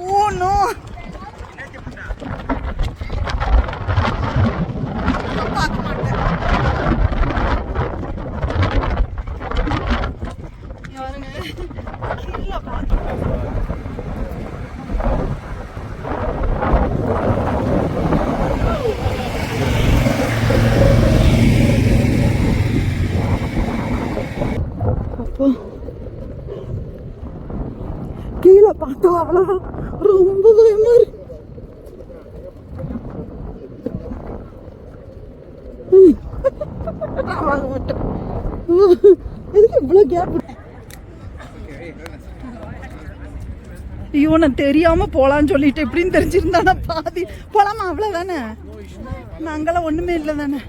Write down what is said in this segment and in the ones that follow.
Oh no! கீழே பார்த்தா அவ்வளோதான், ரொம்ப பயமா இருக்கு. எதுக்கு இவ்வளோ கேப்? ஐயோ, நான் தெரியாம போலான்னு சொல்லிட்டு எப்படின்னு தெரிஞ்சிருந்தா பாதி போலாமா? அவ்வளோதானே, நாங்கெல்லாம் ஒண்ணுமே இல்லை தானே.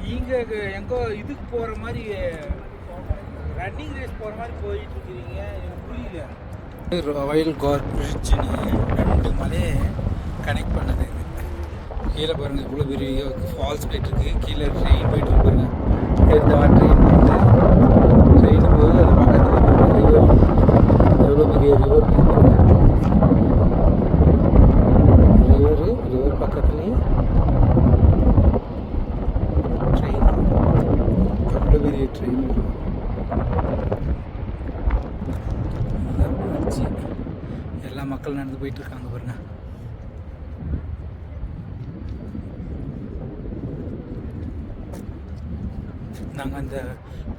நீங்க எங்கோ இதுக்கு போற மாதிரி ரன்னிங் ரேஸ் போற மாதிரி போயிட்டு இருக்கீங்க, எனக்கு புரியல. ராயல் கார் பிரிட்ஜ்னு 2 மலையை கனெக்ட் பண்ணது. கீழே பாருங்க இவ்வளோ பெரிய ஃபால்ஸ் போயிட்டு இருக்கு, கீழே ட்ரெயின் போயிட்டு இருக்கு பாருங்க. ட்ரெயின் போது அது பக்கத்தில் ரிவர், எவ்வளோ பெரிய ரிவர் ரிவர் பக்கத்துலேயே ட்ரெயின், அவ்வளோ பெரிய ட்ரெயின். எல்லா மக்கள் நடந்து போயிட்டு இருக்காங்க பாருங்க. நாங்கள் அந்த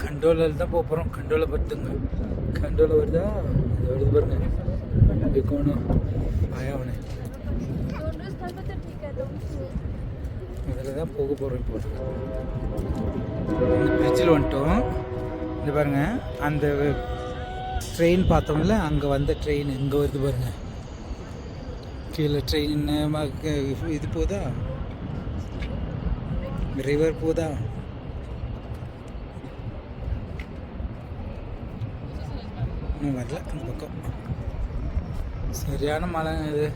கண்டோலில் தான் போக போகிறோம். கண்டோலை பார்த்துங்க, கண்டோலை வருதா, அது வருது பாருங்க. இருக்கணும் ஆயாவனே, அதில் தான் போக போகிறோம். இப்போ இந்த பிரிட்ஜில் வந்துட்டோம். இது பாருங்க, அந்த ட்ரெயின் பார்த்தோம்ல, அங்கே வந்த ட்ரெயின் இங்கே வருது பாருங்க. கீழே ட்ரெயின் இது போதா, ரிவர் போதா. இன்னும் வரல இந்த பக்கம். சரியான மழை இது.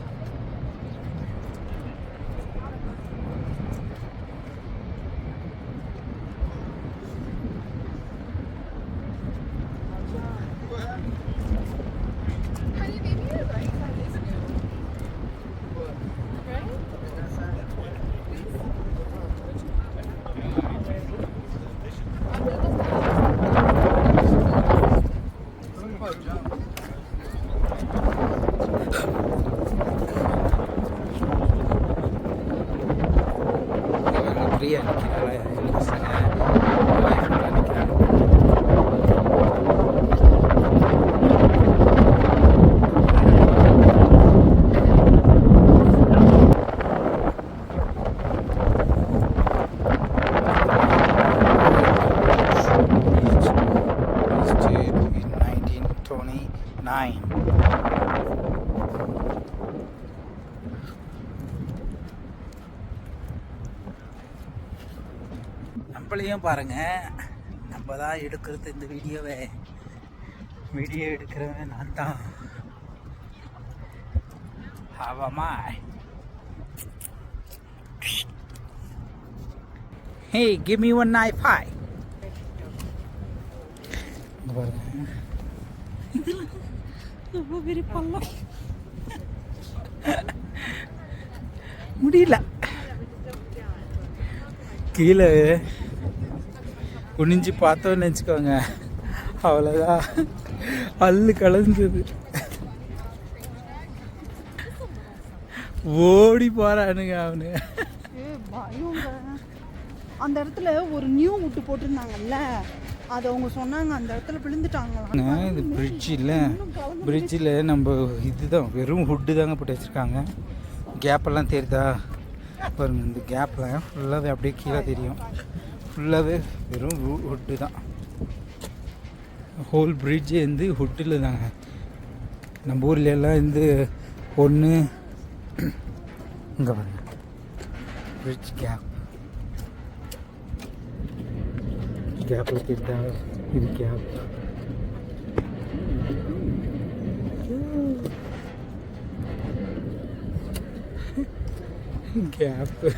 நம்மளையும் பாருங்க, நம்ம தான் எடுக்கிறது இந்த வீடியோ எடுக்கிறவன் நான் தான். ஆவாமா? Hey, give me one knife high. பாருங்க, ரொம்ப பெரிய பள்ளம், முடியல. கீழே குனிஞ்சு பார்த்தோன்னு நினச்சிக்கோங்க, அவ்வளோதான், பல்லு கலந்தது. ஓடி போறானுங்க அவனு. அந்த இடத்துல ஒரு நியூ விட்டு போட்டிருந்தாங்கல்ல, அது அவங்க சொன்னாங்க, அந்த இடத்துல விழுந்துட்டாங்க. இது பிரிட்ஜில் நம்ம இதுதான் வெறும் ஹுட்டு தாங்க போட்டு வச்சுருக்காங்க. கேப்பெல்லாம் தெரியுதா பாருங்க, இந்த கேப்பில் ஃபுல்லாகவே அப்படியே கீழே தெரியும். ஃபுல்லாகவே வெறும் ஹுட்டு தான். ஹோல் பிரிட்ஜு வந்து ஹுட்டில் தாங்க. நம்ம ஊரில் எல்லாம் வந்து ஒன்று இங்கே பாருங்க, பிரிட்ஜ் கேப்பில் தெரியுதா, இது கேப். கேப்பு